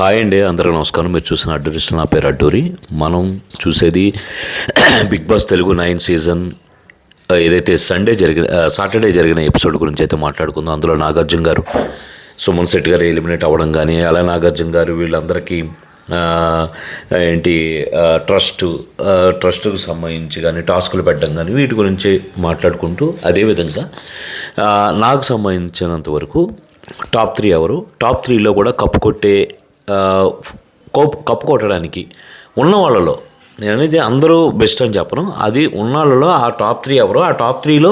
Hi అండి, అందరికీ నమస్కారం. మీరు చూసిన అడ్డూరి, నా పేరు అడ్డూరి. మనం చూసేది బిగ్ బాస్ తెలుగు 9 సీజన్ ఏదైతే సాటర్డే జరిగిన ఎపిసోడ్ గురించి అయితే మాట్లాడుకుందాం. అందులో నాగార్జున గారు, సుమన్ శెట్టి గారు ఎలిమినేట్ అవ్వడం కానీ, అలా నాగార్జున గారు వీళ్ళందరికీ ట్రస్ట్కు సంబంధించి కానీ టాస్కులు పెట్టడం కానీ వీటి గురించి మాట్లాడుకుంటూ, అదేవిధంగా నాకు సంబంధించినంత వరకు టాప్ 3 ఎవరు, టాప్ 3లో కూడా కప్పు కొట్టడానికి ఉన్న వాళ్ళలో, నేను అనేది అందరూ బెస్ట్ అని చెప్పను, అది ఉన్న వాళ్ళలో ఆ టాప్ 3 ఎవరు, ఆ టాప్ 3లో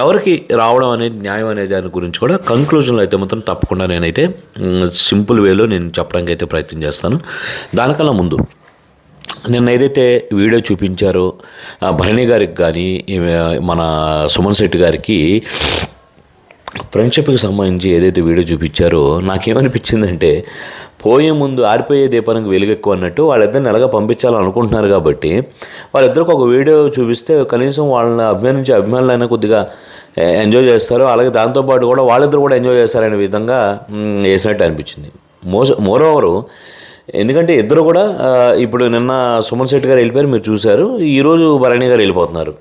ఎవరికి రావడం అనేది న్యాయం అనే దాని గురించి కూడా కంక్లూజన్లో అయితే మాత్రం తప్పకుండా నేనైతే సింపుల్ వేలో నేను చెప్పడానికి అయితే ప్రయత్నం చేస్తాను. దానికన్నా ముందు నిన్న ఏదైతే వీడియో చూపించారో భరణి గారికి కానీ మన సుమన్ శెట్టి గారికి ఫ్రెండ్షిప్కి సంబంధించి ఏదైతే వీడియో చూపించారో, నాకేమనిపించిందంటే పోయే ముందు ఆరిపోయే దీపానికి వెలుగెక్కువ అన్నట్టు వాళ్ళిద్దరిని ఎలాగ పంపించాలని అనుకుంటున్నారు కాబట్టి వాళ్ళిద్దరికి ఒక వీడియో చూపిస్తే కనీసం వాళ్ళని అభిమానించే అభిమానులైనా కొద్దిగా ఎంజాయ్ చేస్తారు, అలాగే దాంతోపాటు కూడా వాళ్ళిద్దరు కూడా ఎంజాయ్ చేస్తారనే విధంగా వేసినట్టు అనిపించింది. మోరోవరు ఎందుకంటే ఇద్దరు కూడా ఇప్పుడు నిన్న సుమన్ శెట్టి గారు వెళ్ళిపోయారు, మీరు చూశారు. ఈరోజు భరణి గారు వెళ్ళిపోతున్నారు.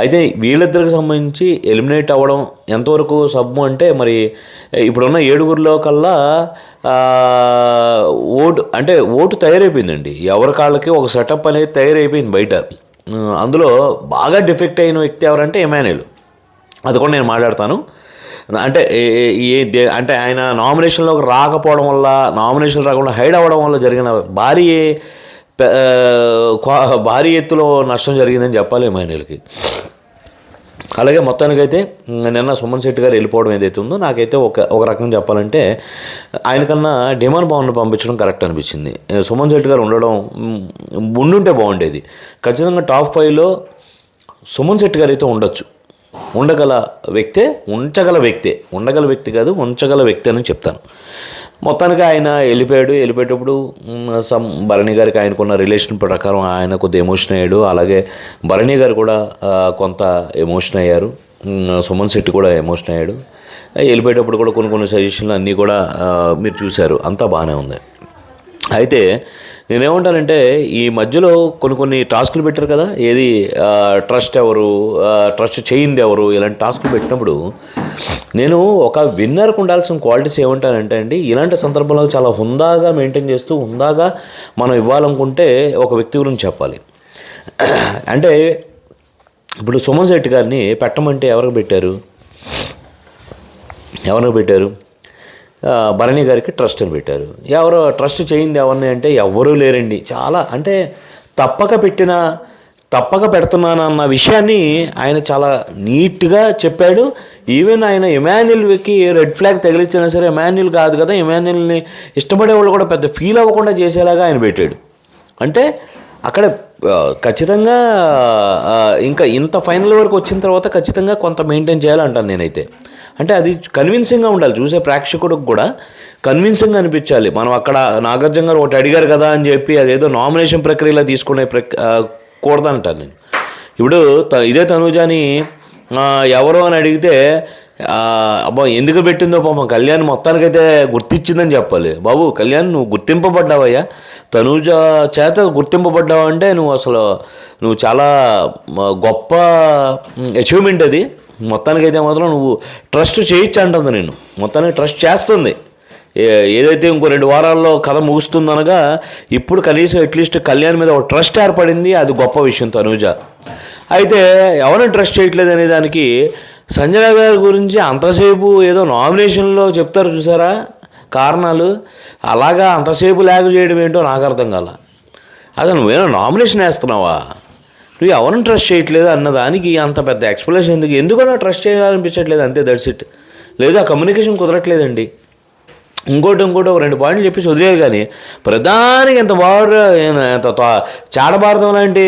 అయితే వీళ్ళిద్దరికి సంబంధించి ఎలిమినేట్ అవ్వడం ఎంతవరకు సబ్బు అంటే, మరి ఇప్పుడున్న 7 కల్లా ఓటు తయారైపోయిందండి. ఎవరి కాళ్ళకి ఒక సెటప్ అనేది తయారైపోయింది బయట. అందులో బాగా డిఫెక్ట్ అయిన వ్యక్తి ఎవరంటే ఎమాన్యుల్. అది కూడా నేను మాట్లాడతాను. అంటే ఆయన నామినేషన్లోకి రాకపోవడం వల్ల, నామినేషన్ రాకుండా హైడ్ అవ్వడం వల్ల జరిగిన భారీ ఎత్తులో నష్టం జరిగిందని చెప్పాలి ఎమాన్యుల్కి. అలాగే మొత్తానికైతే నిన్న సుమన్ శెట్టి గారు వెళ్ళిపోవడం ఏదైతే ఉందో, నాకైతే ఒక రకంగా చెప్పాలంటే ఆయనకన్నా డిమాండ్ భవన్ పంపించడం కరెక్ట్ అనిపించింది. సుమన్ శెట్టి గారు ఉండుంటే బాగుండేది. ఖచ్చితంగా టాప్ 5లో సుమన్ శెట్టి గారు అయితే ఉండొచ్చు. ఉంచగల వ్యక్తి అని చెప్తాను. మొత్తానికి ఆయన వెళ్ళిపోయేటప్పుడు భరణి గారికి ఆయనకున్న రిలేషన్ ప్రకారం ఆయన కొద్దిగా ఎమోషన్ అయ్యాడు. అలాగే భరణి గారు కూడా కొంత ఎమోషన్ అయ్యారు, సుమన్ శెట్టి కూడా ఎమోషన్ అయ్యాడు. వెళ్ళిపోయేటప్పుడు కూడా కొన్ని సజెషన్లు అన్నీ కూడా మీరు చూశారు, అంతా బాగానే ఉంది. అయితే నేనేమంటానంటే ఈ మధ్యలో కొన్ని టాస్కులు పెట్టారు కదా, ఏది ట్రస్ట్ చేయింది ఎవరు, ఇలాంటి టాస్కులు పెట్టినప్పుడు నేను ఒక విన్నర్కి ఉండాల్సిన క్వాలిటీస్ ఏమంటానంటే అండి, ఇలాంటి సందర్భంలో చాలా హుందాగా మెయింటైన్ చేస్తూ హుందాగా మనం ఇవ్వాలనుకుంటే ఒక వ్యక్తి గురించి చెప్పాలి. అంటే ఇప్పుడు సుమన్ శెట్టి గారిని పెట్టమంటే ఎవరికి పెట్టారు? భరణి గారికి ట్రస్ట్ అని పెట్టారు. ఎవరో ట్రస్ట్ చేయింది ఎవరిని అంటే ఎవరూ లేరండి. చాలా అంటే తప్పక పెడుతున్నానన్న విషయాన్ని ఆయన చాలా నీట్గా చెప్పాడు. ఈవెన్ ఆయన ఎమాన్యుల్కి రెడ్ ఫ్లాగ్ తగిలిచ్చినా సరే ఎమాన్యుల్ కాదు కదా, ఎమాన్యుల్ని ఇష్టపడే వాళ్ళు కూడా పెద్ద ఫీల్ అవ్వకుండా చేసేలాగా ఆయన పెట్టాడు. అంటే అక్కడ ఖచ్చితంగా ఇంకా ఇంత ఫైనల్ వరకు వచ్చిన తర్వాత ఖచ్చితంగా కొంత మెయింటైన్ చేయాలంటాను నేనైతే. అంటే అది కన్విన్సింగ్గా ఉండాలి, చూసే ప్రేక్షకుడికి కూడా కన్విన్సింగ్గా అనిపించాలి. మనం అక్కడ నాగార్జున గారు ఒకటి అడిగారు కదా అని చెప్పి అదేదో నామినేషన్ ప్రక్రియలో తీసుకునే కూడదంటాను నేను. ఇప్పుడు ఇదే తనూజాని ఎవరు అని అడిగితే అబ్బా ఎందుకు పెట్టిందో పాపం కళ్యాణ్ మొత్తానికైతే గుర్తించిందని చెప్పాలి. బాబు కళ్యాణ్, నువ్వు గుర్తింపబడ్డావయ్యా, తనూజ చేత గుర్తింపబడ్డావు అంటే నువ్వు చాలా గొప్ప అచీవ్మెంట్ అది. మొత్తానికైతే మాత్రం నువ్వు ట్రస్ట్ చేయొచ్చు అంటుంది. నేను మొత్తానికి ట్రస్ట్ చేస్తుంది. ఏదైతే ఇంకో 2 వారాల్లో కథ ముగుస్తుందనగా ఇప్పుడు కనీసం అట్లీస్ట్ కళ్యాణ్ మీద ఒక ట్రస్ట్ ఏర్పడింది, అది గొప్ప విషయం తనూజ. అయితే ఎవరైనా ట్రస్ట్ చేయట్లేదు అనే దానికి సంజన గారి గురించి అంతసేపు ఏదో నామినేషన్లో చెప్తారు చూసారా కారణాలు, అలాగా అంతసేపు ల్యాగ్ చేయడం ఏంటో నాకు అర్థం కాల. అదే నువ్వేమో నామినేషన్ వేస్తున్నావా, నువ్వు ఎవరిని ట్రస్ట్ చేయట్లేదు అన్నదానికి అంత పెద్ద ఎక్స్ప్లెనేషన్ ఎందుకన్నా ట్రస్ట్ చేయాలనిపించట్లేదు, అంతే, దట్స్ ఇట్. లేదా కమ్యూనికేషన్ కుదరట్లేదండి. ఇంకోటి ఒక 2 పాయింట్లు చెప్పేసి వదిలేదు. కానీ ప్రధానికి ఎంత చాడభారతం లాంటి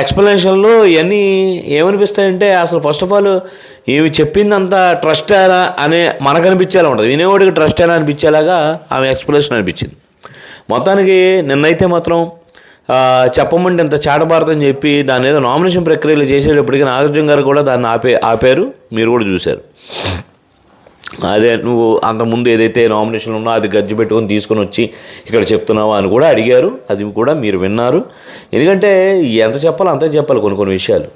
ఎక్స్ప్లెనేషన్లు ఇవన్నీ ఏమనిపిస్తాయంటే, అసలు ఫస్ట్ ఆఫ్ ఆల్ ఏమి చెప్పిందంతా ట్రస్ట్ అనే మనకు అనిపించేలా ఉంటుంది, వినేవాడికి ట్రస్ట్ అని అనిపించేలాగా ఆమె ఎక్స్ప్లెనేషన్ అనిపించింది. మొత్తానికి నిన్నైతే మాత్రం చెప్పమంటే ఇంత చాడభారతం చెప్పి దాన్ని ఏదో నామినేషన్ ప్రక్రియలు చేసేటప్పటికీ నాగార్జున గారు కూడా దాన్ని ఆపారు, మీరు కూడా చూశారు. అదే నువ్వు అంతకుముందు ఏదైతే నామినేషన్ ఉన్నా అది గజ్జి పెట్టుకొని తీసుకొని వచ్చి ఇక్కడ చెప్తున్నావా అని కూడా అడిగారు. అది కూడా మీరు విన్నారు. ఎందుకంటే ఎంత చెప్పాలో అంతే చెప్పాలి కొన్ని కొన్ని విషయాలు.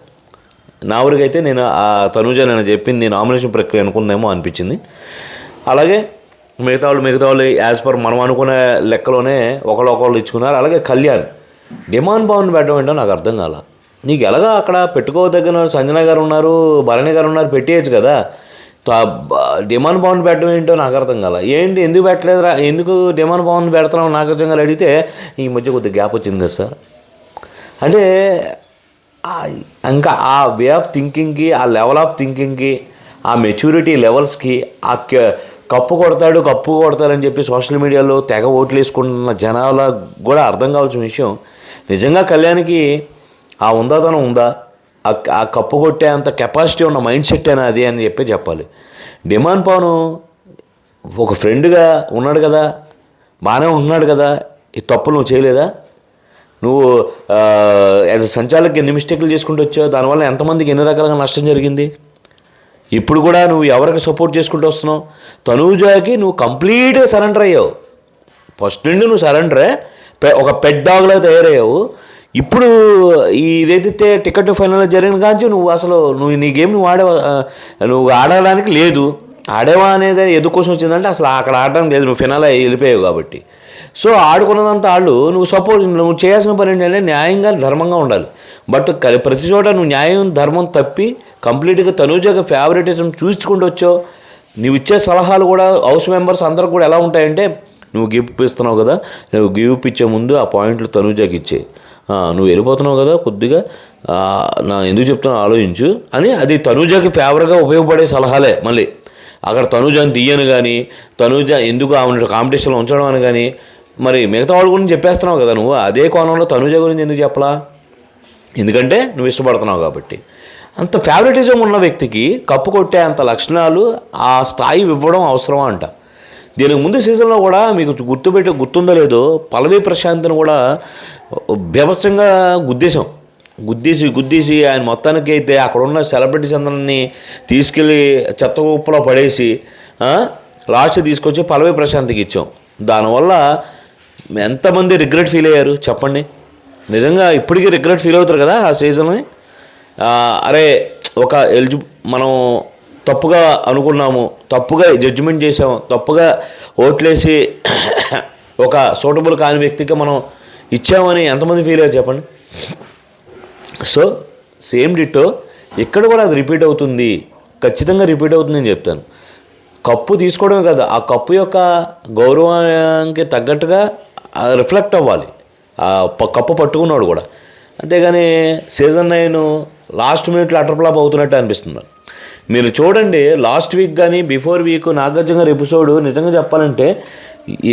నా వరకైతే నేను ఆ తనూజ నేను చెప్పింది నామినేషన్ ప్రక్రియ అనుకుందేమో అనిపించింది. అలాగే మిగతా వాళ్ళు యాజ్ పర్ మనం అనుకునే లెక్కలోనే ఒకళ్ళు ఇచ్చుకున్నారు. అలాగే కళ్యాణ్ డిమాండ్ బాగుంది పెట్టడం ఏంటో నాకు అర్థం కాల. నీకు ఎలాగా అక్కడ పెట్టుకోదగిన సంజన గారు ఉన్నారు, భరణి గారు ఉన్నారు, పెట్టేయచ్చు కదా. డిమాండ్ బాగుంది పెట్టడం ఏంటో నాకు అర్థం కాల. ఏంటి ఎందుకు పెట్టలేదురా, ఎందుకు డిమాండ్ బాగుంది పెడతాం నాగార్జున అడిగితే ఈ మధ్య కొద్దిగా గ్యాప్ వచ్చింది కదా సార్ అంటే ఇంకా ఆ వే ఆఫ్ థింకింగ్కి, ఆ లెవెల్ ఆఫ్ థింకింగ్కి, ఆ మెచ్యూరిటీ లెవెల్స్కి, ఆ కప్పు కొడతారని చెప్పి సోషల్ మీడియాలో తెగ ఓట్లు వేసుకుంటున్న జనాల కూడా అర్థం కావాల్సిన విషయం, నిజంగా కళ్యాణ్కి ఆ ఉందాతనం ఉందా, ఆ కప్పు కొట్టే అంత కెపాసిటీ ఉన్న మైండ్ సెట్ అయినా అది అని చెప్పాలి. డిమాండ్ పవన్ ఒక ఫ్రెండ్గా ఉన్నాడు కదా, బాగానే ఉంటున్నాడు కదా, ఈ తప్పులు నువ్వు చేయలేదా? నువ్వు యాజ్ అ సంచాలకి ఎన్ని మిస్టేక్లు చేసుకుంటూ వచ్చావు, దానివల్ల ఎంతమందికి ఎన్ని రకాలుగా నష్టం జరిగింది. ఇప్పుడు కూడా నువ్వు ఎవరికి సపోర్ట్ చేసుకుంటూ వస్తున్నావు? తనూజాకి నువ్వు కంప్లీట్గా సరెండర్ అయ్యావు. ఫస్ట్ నుండి నువ్వు సరెండరే, ఒక పెట్ డాగ్లా తయారయ్యావు. ఇప్పుడు ఇదైతే టికెట్ ఫైనల్లో జరిగిన కాంచి నువ్వు నీ గేమ్ నువ్వు ఆడడానికి లేదు. ఆడేవా అనేది ఎదు కోసం వచ్చిందంటే అసలు అక్కడ ఆడడానికి లేదు, నువ్వు ఫినాల్ వెళ్ళిపోయావు కాబట్టి. సో ఆడుకున్నదంతా నువ్వు చేయాల్సిన పని ఏంటంటే న్యాయంగా ధర్మంగా ఉండాలి. బట్ ప్రతి చోట నువ్వు న్యాయం ధర్మం తప్పి కంప్లీట్గా తనూజగా ఫేవరెటిజం చూసుకుంటూ వచ్చావు. నువ్వు ఇచ్చే సలహాలు కూడా హౌస్ మెంబర్స్ అందరికి కూడా ఎలా ఉంటాయంటే, నువ్వు గిఫ్ట్ ఇస్తున్నావు కదా, నువ్వు గిఫ్ట్ ఇచ్చే ముందు ఆ పాయింట్లు తనూజకి ఇచ్చే, నువ్వు వెళ్ళిపోతున్నావు కదా కొద్దిగా నా ఎందుకు చెప్తున్నావు ఆలోచించు అని, అది తనూజకి ఫేవర్గా ఉపయోగపడే సలహాలే. మళ్ళీ అక్కడ తనూజని తీయను కానీ, తనూజ ఎందుకు ఆమె కాంపిటీషన్లో ఉంచడం అని కానీ, మరి మిగతా వాళ్ళ గురించి చెప్పేస్తున్నావు కదా నువ్వు, అదే కోణంలో తనూజ గురించి ఎందుకు చెప్పలా? ఎందుకంటే నువ్వు ఇష్టపడుతున్నావు కాబట్టి. అంత ఫేవరెటిజం ఉన్న వ్యక్తికి కప్పు కొట్టే అంత లక్షణాలు, ఆ స్థాయి ఇవ్వడం అవసరమా అంట. దీనికి ముందు సీజన్లో కూడా మీకు గుర్తుందో లేదో, పల్లవి ప్రశాంత్ని కూడా బీభత్సంగా గుద్దీసి ఆయన మొత్తానికి అయితే అక్కడ ఉన్న సెలబ్రిటీస్ అందరినీ తీసుకెళ్ళి చెత్త కుప్పలో పడేసి లాస్ట్ తీసుకొచ్చి పల్లవి ప్రశాంత్కి ఇచ్చాం. దానివల్ల ఎంతమంది రిగ్రెట్ ఫీల్ అయ్యారు చెప్పండి. నిజంగా ఇప్పటికీ రిగ్రెట్ ఫీల్ అవుతారు కదా ఆ సీజన్ని. అరే మనం తప్పుగా అనుకున్నాము, తప్పుగా జడ్జిమెంట్ చేసాము, తప్పుగా ఓట్లేసి ఒక సూటబుల్ కాని వ్యక్తికి మనం ఇచ్చామని ఎంతమంది ఫీల్ అయ్యారు చెప్పండి. సో సేమ్ డిట్టో ఇక్కడ కూడా అది రిపీట్ అవుతుంది, ఖచ్చితంగా రిపీట్ అవుతుంది అని చెప్తాను. కప్పు తీసుకోవడమే కాదు, ఆ కప్పు యొక్క గౌరవానికి తగ్గట్టుగా రిఫ్లెక్ట్ అవ్వాలి ఆ కప్పు పట్టుకున్నాడు కూడా. అంతేగాని సీజన్ 9 లాస్ట్ మినిట్లో అటర్ ఫ్లాప్ అవుతున్నట్టు అనిపిస్తుంది. మీరు చూడండి లాస్ట్ వీక్ కానీ బిఫోర్ వీక్ నాగార్జున గారి ఎపిసోడ్ నిజంగా చెప్పాలంటే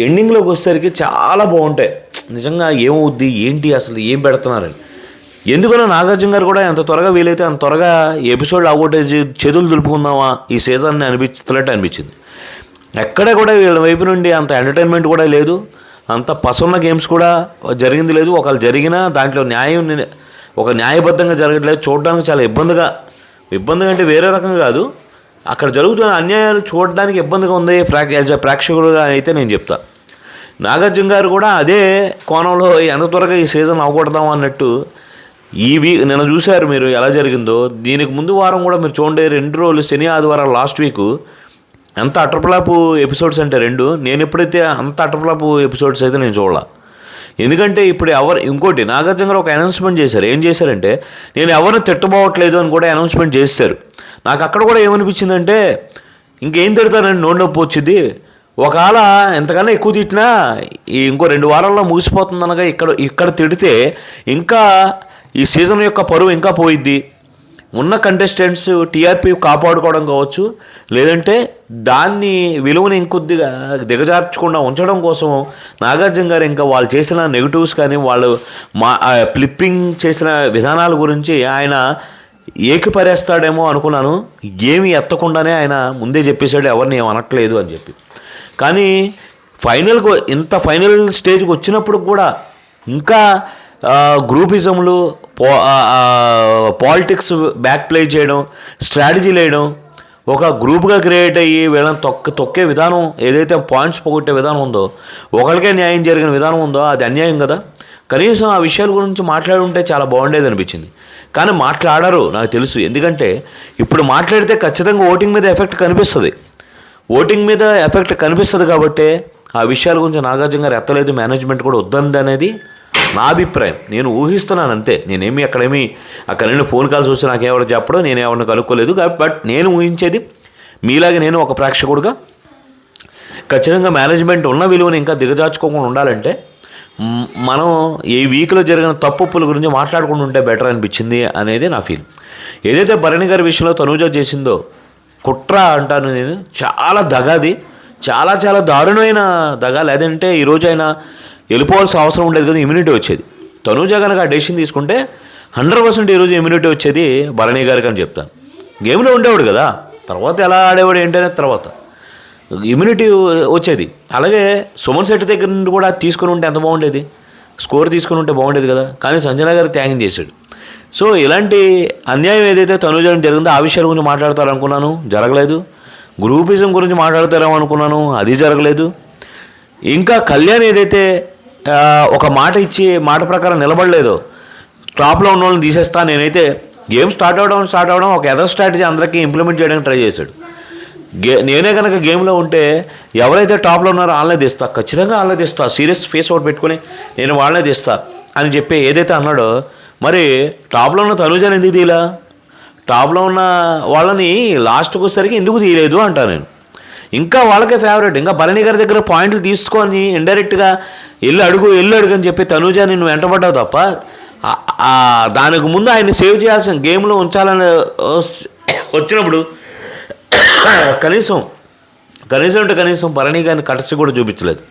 ఎండింగ్లోకి వచ్చేసరికి చాలా బాగుంటాయి. నిజంగా ఏమవుద్ది ఏంటి అసలు ఏం పెడుతున్నారని. ఎందుకన్నా నాగార్జున గారు కూడా ఎంత త్వరగా వీలైతే అంత త్వరగా ఎపిసోడ్ అవగొట్టేసి చేతులు దులుపుకుందామా ఈ సీజన్ని అనిపించినట్టు. ఎక్కడ కూడా వీళ్ళ వైపు నుండి అంత ఎంటర్టైన్మెంట్ కూడా లేదు, అంత పసున్న గేమ్స్ కూడా జరిగింది లేదు. ఒకవేళ జరిగినా దాంట్లో ఒక న్యాయబద్ధంగా జరగట్లేదు. చూడడానికి చాలా ఇబ్బందిగా అంటే వేరే రకంగా కాదు, అక్కడ జరుగుతున్న అన్యాయాలు చూడడానికి ఇబ్బందిగా ఉంది యాజ్ అ ప్రేక్షకుడుగా అయితే నేను చెప్తా. నాగార్జున గారు కూడా అదే కోణంలో ఎంత త్వరగా ఈ సీజన్ అవగొడదాం అన్నట్టు ఈ వీక్ నిన్న చూశారు మీరు ఎలా జరిగిందో. దీనికి ముందు వారం కూడా మీరు చూడండి, 2 రోజులు శని ఆదివారం లాస్ట్ వీక్ ఎంత అటర్ప్లాపు ఎపిసోడ్స్ అంటే 2. నేను ఎప్పుడైతే అంత అటర్ప్లాపు ఎపిసోడ్స్ అయితే నేను చూడాల. ఎందుకంటే ఇప్పుడు ఇంకోటి నాగార్జున గారు ఒక అనౌన్స్మెంట్ చేశారు. ఏం చేశారంటే, నేను ఎవరిని తిట్టబోవట్లేదు అని కూడా అనౌన్స్మెంట్ చేశారు. నాకు అక్కడ కూడా ఏమనిపించిందంటే, ఇంకేం తిడతానండి, నోటి నొప్పి వచ్చింది, ఒకవేళ ఎంతకన్నా ఎక్కువ తిట్టినా ఇంకో 2 వారాల్లో ముగిసిపోతుంది అనగా ఇక్కడ తిడితే ఇంకా ఈ సీజన్ యొక్క పరువు ఇంకా పోయిద్ది. ఉన్న కంటెస్టెంట్స్ టీఆర్పీ కాపాడుకోవడం కావచ్చు, లేదంటే దాన్ని విలువని ఇంకొద్దిగా దిగజార్చకుండా ఉంచడం కోసం నాగార్జున గారు ఇంకా వాళ్ళు చేసిన నెగిటివ్స్ కానీ వాళ్ళు ఫ్లిప్పింగ్ చేసిన విధానాల గురించి ఆయన ఏకిపరేస్తాడేమో అనుకున్నాను. ఏమి ఎత్తకుండానే ఆయన ముందే చెప్పేశాడు ఎవరిని ఏమనట్లేదు అని చెప్పి. కానీ ఇంత ఫైనల్ స్టేజ్కి వచ్చినప్పుడు కూడా ఇంకా గ్రూపిజంలు, పాలిటిక్స్ బ్యాక్ ప్లే చేయడం, స్ట్రాటజీ వేయడం, ఒక గ్రూప్గా క్రియేట్ అయ్యి వీళ్ళని తొక్కే విధానం, ఏదైతే పాయింట్స్ పోగొట్టే విధానం ఉందో, ఒకరికే న్యాయం జరిగిన విధానం ఉందో అది అన్యాయం కదా. కనీసం ఆ విషయాల గురించి మాట్లాడుంటే చాలా బాగుండేది అనిపించింది. కానీ మాట్లాడరు, నాకు తెలుసు. ఎందుకంటే ఇప్పుడు మాట్లాడితే ఖచ్చితంగా ఓటింగ్ మీద ఎఫెక్ట్ కనిపిస్తుంది కాబట్టి ఆ విషయాల గురించి నాగార్జున గారు ఎత్తలేదు, మేనేజ్మెంట్ కూడా వద్దంది అనేది నా అభిప్రాయం. నేను ఊహిస్తున్నాను అంతే. నేనేమి అక్కడ నేను ఫోన్ కాల్స్ వచ్చి నాకెవరు చెప్పడం, నేను ఎవరిని కనుక్కోలేదు. బట్ నేను ఊహించేది మీలాగే నేను ఒక ప్రేక్షకుడుగా ఖచ్చితంగా మేనేజ్మెంట్ ఉన్న విలువని ఇంకా దిగజార్చుకోకుండా ఉండాలంటే మనం ఈ వీక్లో జరిగిన తప్పుల గురించి మాట్లాడుకుంటూ ఉంటే బెటర్ అనిపించింది అనేది నా ఫీల్. ఏదైతే భరణి గారి విషయంలో తనూజ చేసిందో కుట్ర అంటాను నేను, చాలా దగాది, చాలా చాలా దారుణమైన దగా. లేదంటే ఈరోజు ఆయన వెళ్ళిపోవాల్సిన అవసరం ఉండేది కదా, ఇమ్యూనిటీ వచ్చేది. తనూజ కనుక ఆ డెసిషన్ తీసుకుంటే 100% ఈరోజు ఇమ్యూనిటీ వచ్చేది భరణి గారికి అని చెప్తాను. గేమ్లో ఉండేవాడు కదా, తర్వాత ఎలా ఆడేవాడు ఏంటనేది తర్వాత ఇమ్యూనిటీ వచ్చేది. అలాగే సుమన్ శెట్టి దగ్గర నుండి కూడా తీసుకుని ఉంటే ఎంత బాగుండేది, స్కోర్ తీసుకుని ఉంటే బాగుండేది కదా. కానీ సంజన గారు త్యాగం చేశాడు. సో ఇలాంటి అన్యాయం ఏదైతే తనూజ జరిగిందో ఆ విషయాల గురించి మాట్లాడతారనుకున్నాను, జరగలేదు. గ్రూపిజం గురించి మాట్లాడతారేమో అనుకున్నాను, అది జరగలేదు. ఇంకా కళ్యాణ్ ఏదైతే ఒక మాట ఇచ్చి మాట ప్రకారం నిలబడలేదో, టాప్లో ఉన్న వాళ్ళని తీసేస్తా, నేనైతే గేమ్ స్టార్ట్ అవ్వడం ఒక ఎదర్ స్ట్రాటజీ అందరికీ ఇంప్లిమెంట్ చేయడానికి ట్రై చేశాడు. నేనే కనుక గేమ్లో ఉంటే ఎవరైతే టాప్లో ఉన్నారో వాళ్ళనే తీస్తా, ఖచ్చితంగా వాళ్ళనే తీస్తా, సీరియస్ ఫేస్ అవుట్ పెట్టుకుని నేను వాళ్ళనే తీస్తా అని చెప్పి ఏదైతే అన్నాడో, మరి టాప్లో ఉన్న తనూజని ఎందుకు తీయలా, టాప్లో ఉన్న వాళ్ళని లాస్ట్కి వచ్చేసరికి ఎందుకు తీయలేదు అంటా నేను. ఇంకా వాళ్ళకే ఫేవరెట్. ఇంకా భరణి గారి దగ్గర పాయింట్లు తీసుకొని ఇండైరెక్ట్గా ఎల్లు అడుగు అని చెప్పి తనూజ నిన్ను వెంటబడ్డావు తప్ప దానికి ముందు ఆయన సేవ్ చేయాల్సిన గేమ్లో ఉంచాలని వచ్చినప్పుడు కనీసం భరణి గారిని కటసి కూడా చూపించలేదు.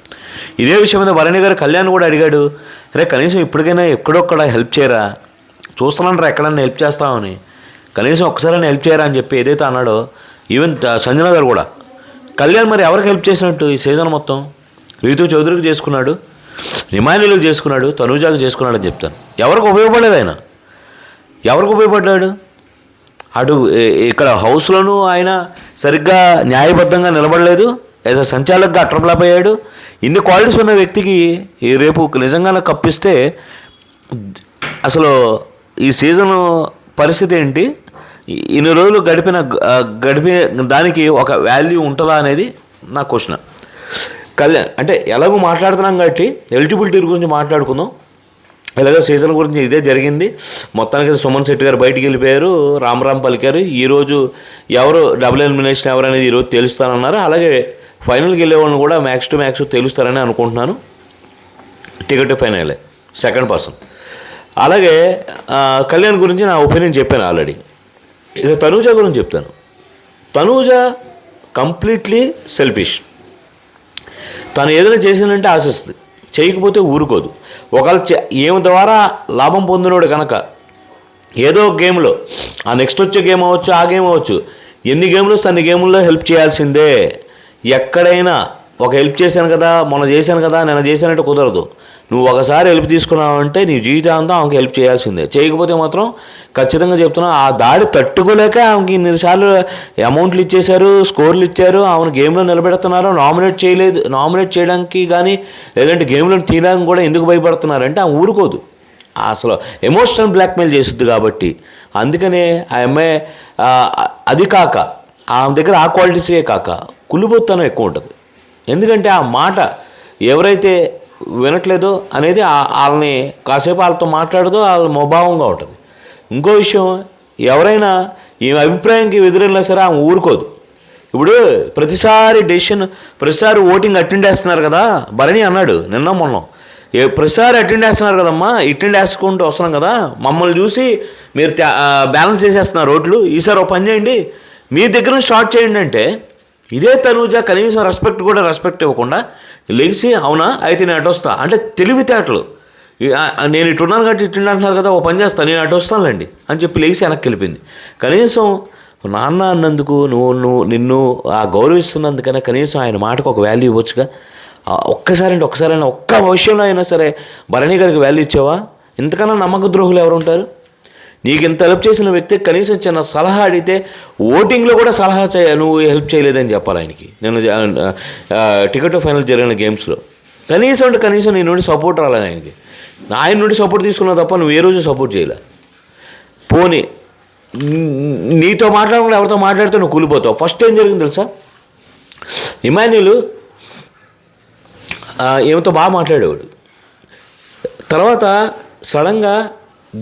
ఇదే విషయం మీద భరణి గారు కళ్యాణ్ కూడా అడిగాడు, రే కనీసం ఇప్పటికైనా ఎక్కడొక్కడ హెల్ప్ చేయరా, చూస్తున్నాను ఎక్కడన్నా హెల్ప్ చేస్తామని, కనీసం ఒక్కసారైనా హెల్ప్ చేయరా అని చెప్పి ఏదైతే అన్నాడో. ఈవెన్ సంజన గారు కూడా కళ్యాణ్ మరి ఎవరికి హెల్ప్ చేసినట్టు ఈ సీజన్ మొత్తం? రీతు చౌదరికి చేసుకున్నాడు, రిమాయినీలకు చేసుకున్నాడు, తనూజాకు చేసుకున్నాడు అని చెప్తాను. ఎవరికి ఉపయోగపడలేదు ఆయన, ఎవరికి ఉపయోగపడ్డాడు? అటు ఇక్కడ హౌస్లోనూ ఆయన సరిగ్గా న్యాయబద్ధంగా నిలబడలేదు, యాజ్ అ సంచాలకుగా అట్రప్లాప్ అయ్యాడు. ఇన్ని క్వాలిటీస్ ఉన్న వ్యక్తికి రేపు నిజంగానే కప్పిస్తే అసలు ఈ సీజన్ పరిస్థితి ఏంటి, ఇన్ని రోజులు గడిపే దానికి ఒక వాల్యూ ఉంటుందా అనేది నా క్వశ్చన్. కళ్యాణ్ అంటే ఎలాగో మాట్లాడుతున్నాం కాబట్టి ఎలిజిబిలిటీ గురించి మాట్లాడుకుందాం. ఇలాగో సీజన్ గురించి ఇదే జరిగింది. మొత్తానికి సుమన్ శెట్టి గారు బయటికి వెళ్ళిపోయారు, రామ్ పలికారు. ఈరోజు ఎవరు డబుల్ ఎలిమినేషన్ ఎవరనేది ఈరోజు తెలుస్తానన్నారు. అలాగే ఫైనల్కి వెళ్ళే వాళ్ళని కూడా మ్యాక్స్ టు మ్యాక్స్ తెలుస్తారని అనుకుంటున్నాను. టికెట్ ఫైనలే సెకండ్ పర్సన్. అలాగే కళ్యాణ్ గురించి నా ఒపీనియన్ చెప్పాను ఆల్రెడీ. ఇక తనూజ గురించి చెప్తాను. Tanuja completely selfish. తను ఏదైనా చేసిందంటే ఆశిస్తుంది, చేయకపోతే ఊరుకోదు. ఒకవేళ ఏమి ద్వారా లాభం పొందినోడు కనుక ఏదో గేమ్లో ఆ నెక్స్ట్ వచ్చే గేమ్ అవ్వచ్చు, ఆ గేమ్ అవ్వచ్చు, ఎన్ని గేమ్లు వస్తే అన్ని గేముల్లో హెల్ప్ చేయాల్సిందే. ఎక్కడైనా ఒక హెల్ప్ చేశాను కదా, మొన్న చేశాను కదా, నేను చేశానంటే కుదరదు. నువ్వు ఒకసారి హెల్ప్ తీసుకున్నావంటే నీ జీవితాంతం ఆమెకి హెల్ప్ చేయాల్సిందే. చేయకపోతే మాత్రం ఖచ్చితంగా చెప్తున్నా, ఆ దాడి తట్టుకోలేక ఆమెకి ఇన్నిసార్లు అమౌంట్లు ఇచ్చేశారు, స్కోర్లు ఇచ్చారు, ఆమెను గేమ్లో నిలబెడుతున్నారు. నామినేట్ చేయడానికి కానీ లేదంటే గేమ్లో తీయడానికి కూడా ఎందుకు భయపడుతున్నారంటే ఆమె ఊరుకోదు. అసలు ఎమోషనల్ బ్లాక్మెయిల్ చేస్తుంది కాబట్టి. అందుకనే ఆ అమ్మాయి అది కాక ఆమె దగ్గర ఆ క్వాలిటీసే కాక కుళ్ళిపోతనం ఎక్కువ ఉంటుంది. ఎందుకంటే ఆ మాట ఎవరైతే వినట్లేదో అనేది వాళ్ళని కాసేపు వాళ్ళతో మాట్లాడదో వాళ్ళ మొభావంగా ఉంటుంది. ఇంకో విషయం, ఎవరైనా ఈ అభిప్రాయానికి ఎదురెళ్ళినా సరే ఆమె ఊరుకోదు. ఇప్పుడు ప్రతిసారి ఓటింగ్ అటెండ్ చేస్తున్నారు కదా, భరణి అన్నాడు నిన్న మొన్న, ప్రతిసారి అటెండ్ చేస్తున్నారు కదమ్మా, అటెండ్ చేసుకుంటూ వస్తున్నాం కదా, మమ్మల్ని చూసి మీరు బ్యాలెన్స్ చేసేస్తున్నారు ఓట్లు, ఈసారి ఒక పని చేయండి, మీ దగ్గర స్టార్ట్ చేయండి అంటే ఇదే తనూజ కనీసం రెస్పెక్ట్ ఇవ్వకుండా లెగిసి అవునా అయితే నేను అటు వస్తా అంటే తెలివితేటలు. నేను ఇటున్నాను కాబట్టి ఇటు అంటున్నారు కదా, ఓ పని చేస్తాను నేను అటు వస్తానులేండి అని చెప్పి లెగిసి వెనక్కి వెళ్ళిపోయింది. కనీసం నాన్న అన్నందుకు నిన్ను గౌరవిస్తున్నందుకనే కనీసం ఆయన మాటకు ఒక వాల్యూ ఇవ్వచ్చుగా. ఒక్కసారైనా ఒక్క విషయంలో అయినా సరే భరణి గారికి వాల్యూ ఇచ్చావా? ఇంతకన్నా నమ్మక ద్రోహులు ఎవరు ఉంటారు? నీకు ఇంత హెల్ప్ చేసిన వ్యక్తి కనీసం చిన్న సలహా అడిగితే ఓటింగ్లో కూడా సలహా నువ్వు హెల్ప్ చేయలేదని చెప్పాలి ఆయనకి. నేను టికెట్ ఫైనల్ జరిగిన గేమ్స్లో కనీసం నీ నుండి సపోర్ట్ రాలేదు ఆయనకి. ఆయన నుండి సపోర్ట్ తీసుకున్నావు తప్ప నువ్వు ఏ రోజు సపోర్ట్ చేయలే. పోనీ నీతో మాట్లాడకుండా ఎవరితో మాట్లాడితే నువ్వు కూలిపోతావు. ఫస్ట్ ఏం జరిగింది తెలుసా, ఇమాన్యుల్ ఏమితో బాగా మాట్లాడేవాడు. తర్వాత సడన్గా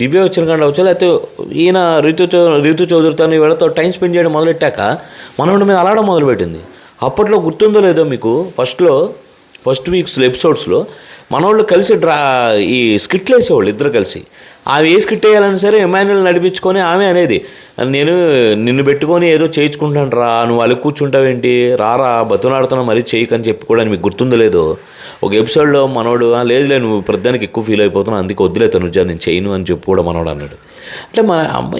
దివ్య వచ్చిన కంటే వచ్చు, లేకపోతే ఈయన రీతు చౌదరితో వీళ్ళతో టైం స్పెండ్ చేయడం మొదలెట్టాక మనోడి మీద అలాడడం మొదలుపెట్టింది. అప్పట్లో గుర్తుందో లేదో మీకు, ఫస్ట్ వీక్స్ ఎపిసోడ్స్లో మనోళ్ళు కలిసి ఈ స్కిట్లు వేసేవాళ్ళు ఇద్దరు కలిసి. ఆమె ఏ స్కిట్ వేయాలని సరే ఇమాన్యుల్ నడిపించుకొని ఆమె అనేది, నేను నిన్ను పెట్టుకొని ఏదో చేయించుకుంటాను రా, నువ్వు అలా కూర్చుంటావేంటి, రారా బతునాడుతున్నా మరీ చేయకని చెప్పుకోవడానికి మీకు గుర్తుందో లేదో. ఒక ఎపిసోడ్లో మనోడు లేదులే నువ్వు ప్రతిదానికి ఎక్కువ ఫీల్ అయిపోతున్నావు అందుకే వద్దులే తనుజా నేను చేయను అని చెప్పి కూడా మనోడు అన్నాడు. అంటే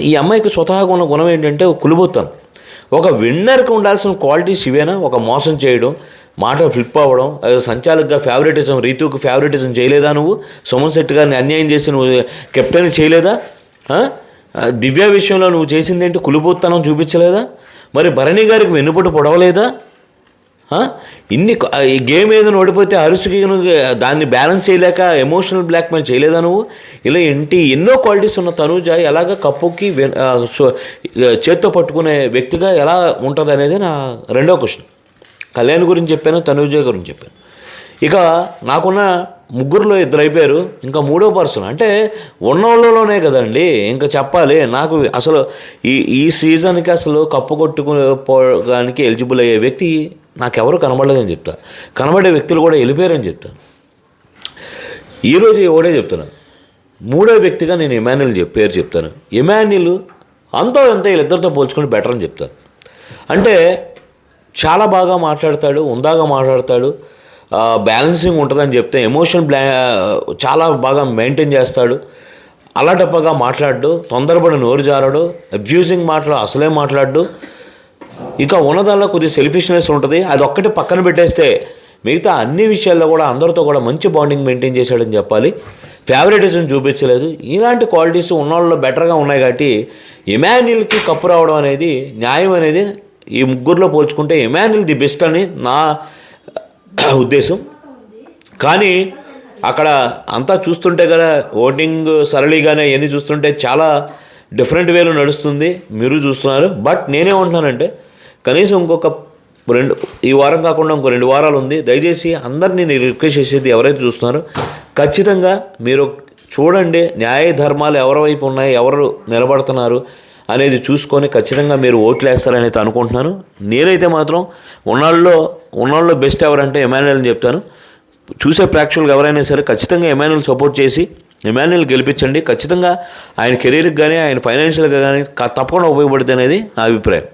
ఈ అమ్మాయికి స్వతహాగా ఉన్న గుణం ఏంటంటే కులుబోతాను. ఒక విన్నర్కి ఉండాల్సిన క్వాలిటీస్ ఇవేనా? ఒక మోసం చేయడం, మాట ఫ్లిప్ అవ్వడం, సంచాలకుగా ఫేవరెటిజం, రీతుకి ఫేవరెటిజం చేయలేదా నువ్వు? సుమన్ శెట్టి గారిని అన్యాయం చేసి నువ్వు కెప్టెన్ చేయలేదా? దివ్య విషయంలో నువ్వు చేసిందేంటి? కులుబోత్తనం చూపించలేదా? మరి భరణి గారికి వెన్నుపోటు పొడవలేదా? ఇన్ని ఈ గేమ్ ఏదైనా ఓడిపోతే అరుసుకి దాన్ని బ్యాలెన్స్ చేయలేక ఎమోషనల్ బ్లాక్మెయిల్ చేయలేదా నువ్వు? ఇలా ఎన్నో క్వాలిటీస్ ఉన్న తనూజ ఎలాగ కప్పుకి చేత్తో పట్టుకునే వ్యక్తిగా ఎలా ఉంటుంది అనేది నా రెండో క్వశ్చన్. కళ్యాణ్ గురించి చెప్పాను, తనూజ గురించి చెప్పాను. ఇక నాకున్న ముగ్గురులో ఇద్దరు అయిపోయారు, ఇంకా మూడో పర్సన్ అంటే ఉన్నోళ్ళలోనే కదండి ఇంకా చెప్పాలి. నాకు అసలు ఈ సీజన్కి అసలు కప్పు కొట్టుకోవడానికి ఎలిజిబుల్ అయ్యే వ్యక్తి నాకెవరు కనబడలేదని చెప్తా. కనబడే వ్యక్తులు కూడా వెళ్ళిపోయారని చెప్తాను. ఈరోజు ఒకటే చెప్తున్నాను, మూడో వ్యక్తిగా నేను ఇమాన్యుల్ పేరు చెప్తాను. ఇమాన్యుల్ అంతో వీళ్ళిద్దరితో పోల్చుకొని బెటర్ అని చెప్తాను. అంటే చాలా బాగా మాట్లాడతాడు, ఉందాగా మాట్లాడతాడు, బ్యాలెన్సింగ్ ఉంటుందని చెప్తే ఎమోషన్ చాలా బాగా మెయింటైన్ చేస్తాడు. అలాటప్పగా మాట్లాడు, తొందరపడి నోరు జారడు, అబ్యూజింగ్ మాటలు అసలే మాట్లాడు. ఇక ఉన్నదాల్లో కొద్దిగా సెల్ఫిష్నెస్ ఉంటుంది, అది ఒక్కటి పక్కన పెట్టేస్తే మిగతా అన్ని విషయాల్లో కూడా అందరితో కూడా మంచి బాండింగ్ మెయింటైన్ చేశాడని చెప్పాలి. ఫేవరెటిజం చూపించలేదు. ఇలాంటి క్వాలిటీస్ ఉన్నవాళ్ళలో బెటర్గా ఉన్నాయి కాబట్టి ఇమాన్యుల్కి కప్పు రావడం అనేది న్యాయం అనేది ఈ ముగ్గురులో పోల్చుకుంటే ఇమాన్యుల్ ది బెస్ట్ అని నా ఉద్దేశం. కానీ అక్కడ అంతా చూస్తుంటే కదా ఓటింగ్ సరళిగానే ఇవన్నీ చూస్తుంటే చాలా డిఫరెంట్ వేలో నడుస్తుంది, మీరు చూస్తున్నారు. బట్ నేనేమంటున్నానంటే కనీసం ఈ వారం కాకుండా ఇంకో 2 వారాలు ఉంది. దయచేసి అందరినీ నేను రిక్వెస్ట్ చేసేది, ఎవరైతే చూస్తున్నారో ఖచ్చితంగా మీరు చూడండి, న్యాయ ధర్మాలు ఎవరి వైపు ఉన్నాయి, ఎవరు నిలబడుతున్నారు అనేది చూసుకొని ఖచ్చితంగా మీరు ఓట్లు వేస్తారని అయితే అనుకుంటున్నాను. నేనైతే మాత్రం ఉన్నాళ్ళలో బెస్ట్ ఎవరంటే ఇమాన్యుల్ అని చెప్తాను. చూసే ప్రేక్షకులు ఎవరైనా సరే ఖచ్చితంగా ఇమాన్యుల్ సపోర్ట్ చేసి ఇమాన్యుల్ గెలిపించండి. ఖచ్చితంగా ఆయన కెరీర్కి కానీ ఆయన ఫైనాన్షియల్గా కానీ తప్పకుండా ఉపయోగపడుతుంది అనేది నా అభిప్రాయం.